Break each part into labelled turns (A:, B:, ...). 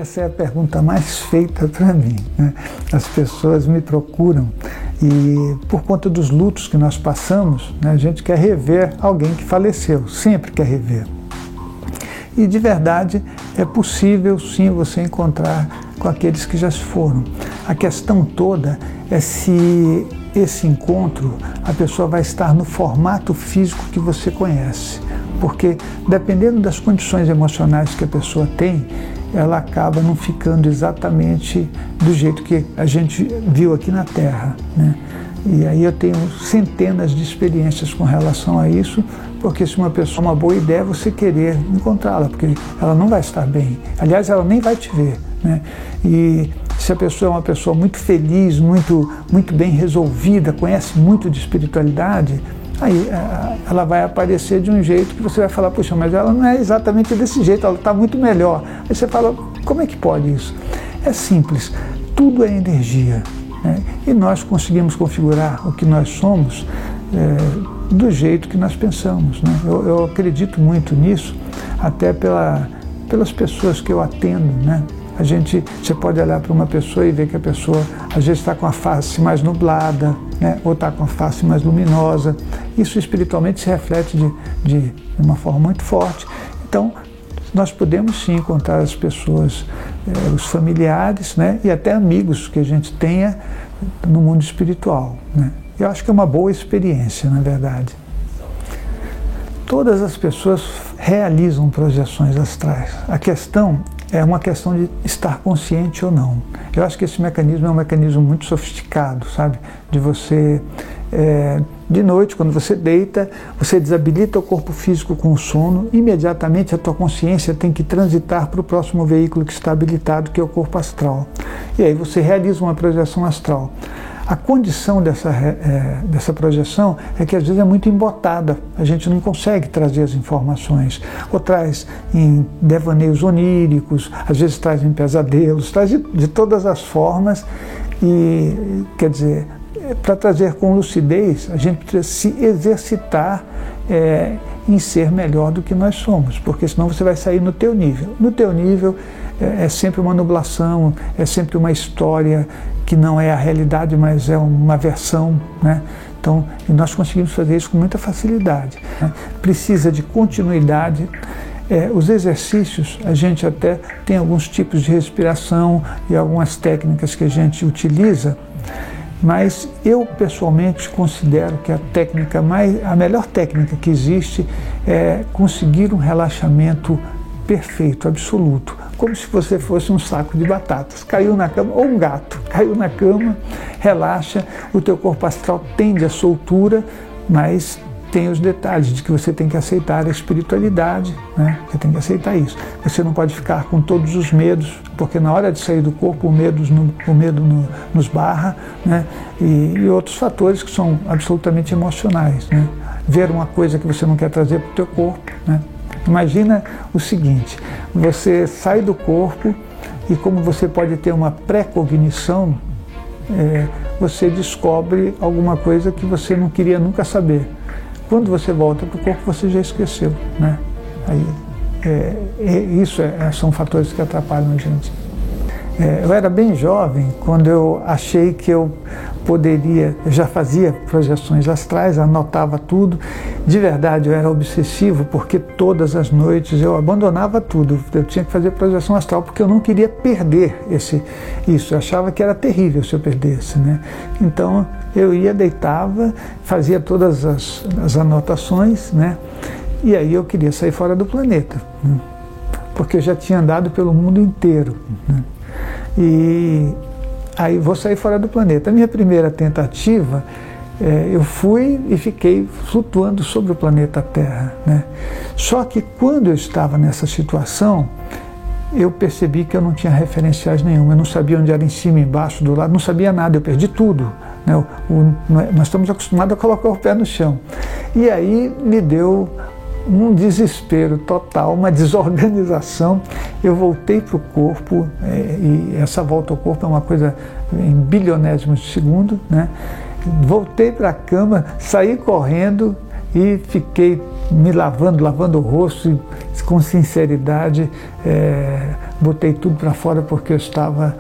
A: essa é a pergunta mais feita para mim, né? As pessoas me procuram e, por conta dos lutos que nós passamos, né, a gente quer rever alguém que faleceu, sempre quer rever. E, de verdade, é possível, sim, você encontrar com aqueles que já se foram. A questão toda é se esse encontro, a pessoa vai estar no formato físico que você conhece. Porque, dependendo das condições emocionais que a pessoa tem, ela acaba não ficando exatamente do jeito que a gente viu aqui na Terra, né? E aí eu tenho centenas de experiências com relação a isso, porque se uma pessoa é uma boa ideia, você querer encontrá-la, porque ela não vai estar bem. Aliás, ela nem vai te ver, né? E se a pessoa é uma pessoa muito feliz, muito bem resolvida, conhece muito de espiritualidade, aí ela vai aparecer de um jeito que você vai falar, puxa, mas ela não é exatamente desse jeito, ela está muito melhor. Aí você fala, como é que pode isso? É simples, tudo é energia, né? E nós conseguimos configurar o que nós somos do jeito que nós pensamos, né? Eu acredito muito nisso, até pelas pessoas que eu atendo, né? Você pode olhar para uma pessoa e ver que a pessoa às vezes está com a face mais nublada, né? Ou está com a face mais luminosa. Isso espiritualmente se reflete de uma forma muito forte. Então, nós podemos sim encontrar as pessoas, os familiares, né? E até amigos que a gente tenha no mundo espiritual, né? Eu acho que é uma boa experiência, na verdade. Todas as pessoas realizam projeções astrais. A questão é uma questão de estar consciente ou não. Eu acho que esse mecanismo é um mecanismo muito sofisticado, sabe? De você, de noite, quando você deita, você desabilita o corpo físico com o sono, imediatamente a tua consciência tem que transitar para o próximo veículo que está habilitado, que é o corpo astral. E aí você realiza uma projeção astral. A condição dessa projeção é que às vezes é muito embotada, a gente não consegue trazer as informações, ou traz em devaneios oníricos, às vezes traz em pesadelos, traz de todas as formas, e quer dizer, para trazer com lucidez, a gente precisa se exercitar em ser melhor do que nós somos, porque senão você vai sair no teu nível. No teu nível é sempre uma nublação, é sempre uma história que não é a realidade, mas é uma versão, né? Então, e nós conseguimos fazer isso com muita facilidade, né? Precisa de continuidade. Os exercícios, a gente até tem alguns tipos de respiração e algumas técnicas que a gente utiliza, mas eu pessoalmente considero que a melhor técnica que existe é conseguir um relaxamento perfeito, absoluto, como se você fosse um saco de batatas, caiu na cama, ou um gato, caiu na cama, relaxa, o teu corpo astral tende à soltura, mas tem os detalhes de que você tem que aceitar a espiritualidade, né? Você tem que aceitar isso. Você não pode ficar com todos os medos, porque na hora de sair do corpo o medo nos barra, né? E outros fatores que são absolutamente emocionais, né? Ver uma coisa que você não quer trazer para o teu corpo, né? Imagina o seguinte, você sai do corpo e como você pode ter uma pré-cognição, você descobre alguma coisa que você não queria nunca saber. Quando você volta para o corpo, você já esqueceu, né? Aí, são fatores que atrapalham a gente. Eu era bem jovem quando eu achei que eu já fazia projeções astrais, anotava tudo. De verdade, eu era obsessivo, porque todas as noites eu abandonava tudo. Eu tinha que fazer projeção astral, porque eu não queria perder isso. Eu achava que era terrível se eu perdesse, né? Então, eu ia, deitava, fazia todas as anotações, né? E aí eu queria sair fora do planeta, né? Porque eu já tinha andado pelo mundo inteiro, né? E aí vou sair fora do planeta. A minha primeira tentativa, eu fui e fiquei flutuando sobre o planeta Terra, né? Só que quando eu estava nessa situação, eu percebi que eu não tinha referenciais nenhuma. Eu não sabia onde era em cima, embaixo, do lado, não sabia nada, eu perdi tudo, né? Nós estamos acostumados a colocar o pé no chão. E aí me deu um desespero total, uma desorganização. Eu voltei para o corpo, e essa volta ao corpo é uma coisa em bilionésimos de segundo, né? Voltei para a cama, saí correndo e fiquei me lavando o rosto com sinceridade, botei tudo para fora porque eu estava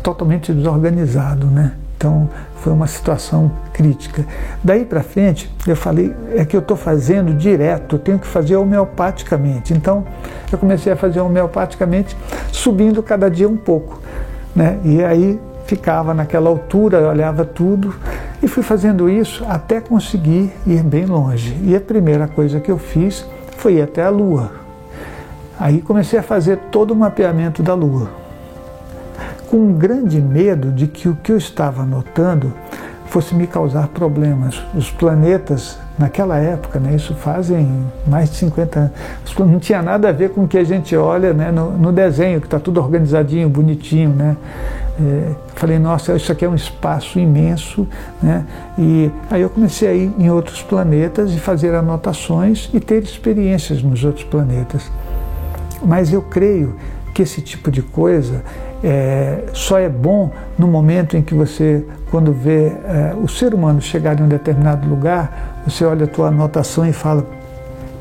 A: totalmente desorganizado, né? Então foi uma situação crítica. Daí para frente eu falei, é que eu estou fazendo direto, eu tenho que fazer homeopaticamente. Então eu comecei a fazer homeopaticamente, subindo cada dia um pouco, né? E aí ficava naquela altura, eu olhava tudo e fui fazendo isso até conseguir ir bem longe. E a primeira coisa que eu fiz foi ir até a Lua. Aí comecei a fazer todo o mapeamento da Lua, com um grande medo de que o que eu estava notando fosse me causar problemas. Os planetas, naquela época, né, isso fazem mais de 50 anos, não tinha nada a ver com o que a gente olha, né, no desenho, que está tudo organizadinho, bonitinho, né? Falei, nossa, isso aqui é um espaço imenso, né? E aí eu comecei a ir em outros planetas e fazer anotações e ter experiências nos outros planetas. Mas eu creio que esse tipo de coisa só é bom no momento em que você, quando vê o ser humano chegar em um determinado lugar, você olha a tua anotação e fala,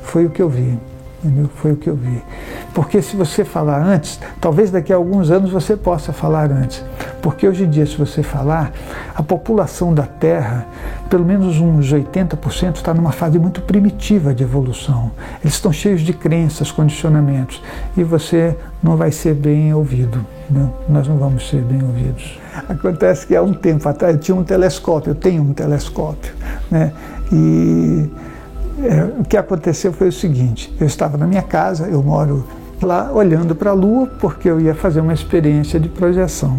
A: foi o que eu vi, entendeu? Foi o que eu vi. Porque se você falar antes, talvez daqui a alguns anos você possa falar antes. Porque hoje em dia, se você falar, a população da Terra, pelo menos uns 80%, está numa fase muito primitiva de evolução. Eles estão cheios de crenças, condicionamentos, e você não vai ser bem ouvido, né? Nós não vamos ser bem ouvidos. Acontece que há um tempo atrás eu tinha um telescópio, eu tenho um telescópio, né? E o que aconteceu foi o seguinte, eu estava na minha casa, eu moro lá olhando para a Lua, porque eu ia fazer uma experiência de projeção.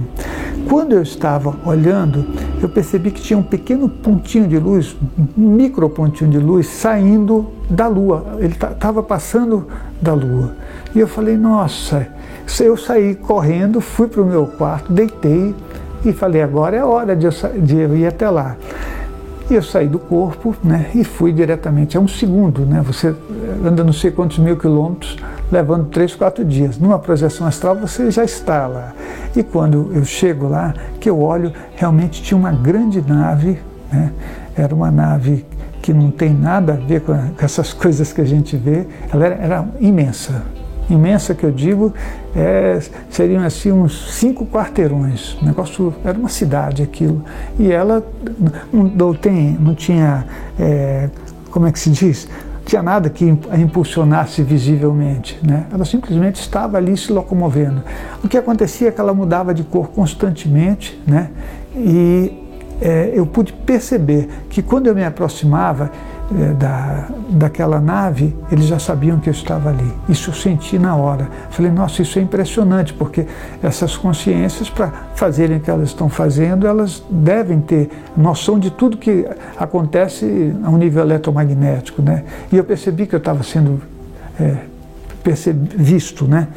A: Quando eu estava olhando, eu percebi que tinha um pequeno pontinho de luz, um micro pontinho de luz saindo da Lua, ele estava passando da Lua. E eu falei, nossa, eu saí correndo, fui para o meu quarto, deitei e falei, agora é hora de eu ir até lá. E eu saí do corpo, né, e fui diretamente, é um segundo, né, você anda não sei quantos mil quilômetros, levando 3, 4 dias. Numa projeção astral você já está lá. E quando eu chego lá, que eu olho, realmente tinha uma grande nave, né, era uma nave que não tem nada a ver com essas coisas que a gente vê, ela era imensa. Imensa que eu digo, seriam assim uns 5 quarteirões, o negócio era uma cidade aquilo, e ela não tinha, como é que se diz, não tinha nada que a impulsionasse visivelmente, né? Ela simplesmente estava ali se locomovendo. O que acontecia é que ela mudava de cor constantemente, né? E eu pude perceber que quando eu me aproximava daquela nave, eles já sabiam que eu estava ali. Isso eu senti na hora. Falei, nossa, isso é impressionante, porque essas consciências, para fazerem o que elas estão fazendo, elas devem ter noção de tudo que acontece a um nível eletromagnético, né? E eu percebi que eu estava sendo visto, né?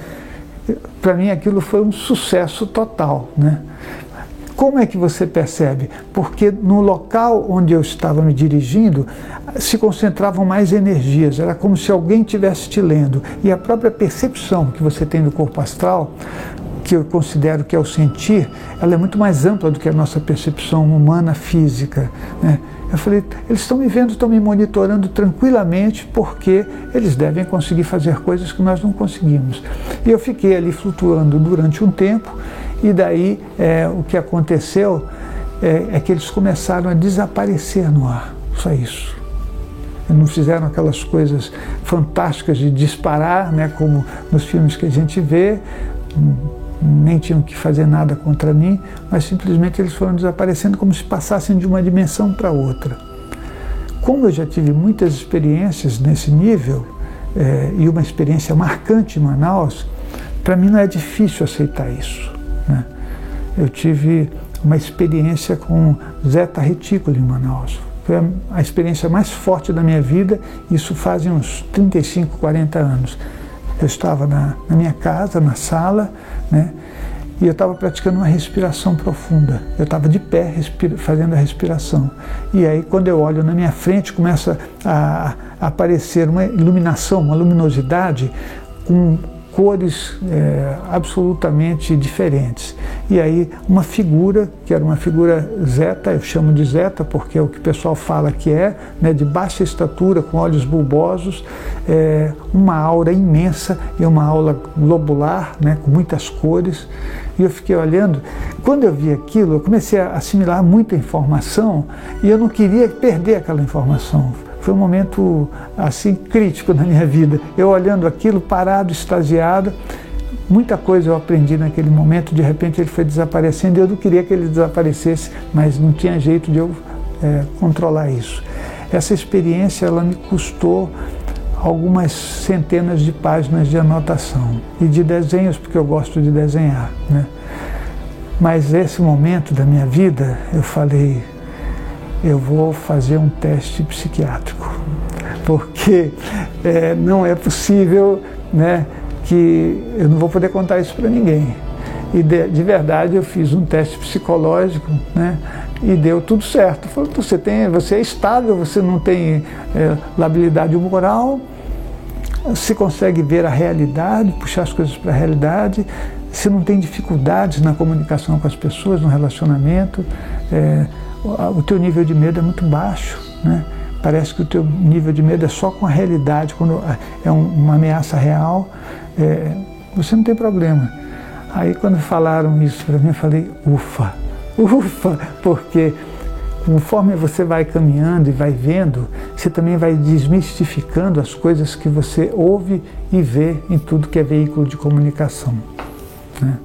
A: Para mim aquilo foi um sucesso total, né? Como é que você percebe? Porque no local onde eu estava me dirigindo se concentravam mais energias, era como se alguém estivesse te lendo. E a própria percepção que você tem do corpo astral, que eu considero que é o sentir, ela é muito mais ampla do que a nossa percepção humana física, né? Eu falei, eles estão me vendo, estão me monitorando tranquilamente, porque eles devem conseguir fazer coisas que nós não conseguimos. E eu fiquei ali flutuando durante um tempo, e daí o que aconteceu é que eles começaram a desaparecer no ar, só isso. Não fizeram aquelas coisas fantásticas de disparar, né, como nos filmes que a gente vê, nem tinham que fazer nada contra mim, mas simplesmente eles foram desaparecendo como se passassem de uma dimensão para outra. Como eu já tive muitas experiências nesse nível, e uma experiência marcante em Manaus, para mim não é difícil aceitar isso, né? Eu tive uma experiência com Zeta Retículo em Manaus. Foi a experiência mais forte da minha vida, isso fazem uns 35, 40 anos. Eu estava na minha casa, na sala, né, e eu estava praticando uma respiração profunda. Eu estava de pé fazendo a respiração. E aí, quando eu olho na minha frente, começa a aparecer uma iluminação, uma luminosidade com cores absolutamente diferentes. E aí uma figura, que era uma figura zeta, eu chamo de zeta porque é o que o pessoal fala que é, né, de baixa estatura, com olhos bulbosos, uma aura imensa e uma aura globular, né, com muitas cores. E eu fiquei olhando. Quando eu vi aquilo, eu comecei a assimilar muita informação e eu não queria perder aquela informação. Foi um momento assim crítico na minha vida. Eu olhando aquilo, parado, extasiado. Muita coisa eu aprendi naquele momento. De repente ele foi desaparecendo e eu não queria que ele desaparecesse, mas não tinha jeito de eu controlar isso. Essa experiência ela me custou algumas centenas de páginas de anotação e de desenhos, porque eu gosto de desenhar, né? Mas esse momento da minha vida, eu falei, eu vou fazer um teste psiquiátrico, porque não é possível, né, que eu não vou poder contar isso para ninguém. E de verdade eu fiz um teste psicológico, né, e deu tudo certo. Falei, você é estável, você não tem labilidade moral, você consegue ver a realidade, puxar as coisas para a realidade, você não tem dificuldades na comunicação com as pessoas, no relacionamento, o teu nível de medo é muito baixo, né? Parece que o teu nível de medo é só com a realidade, quando é uma ameaça real, você não tem problema. Aí quando falaram isso para mim, eu falei, ufa, porque conforme você vai caminhando e vai vendo, você também vai desmistificando as coisas que você ouve e vê em tudo que é veículo de comunicação, né?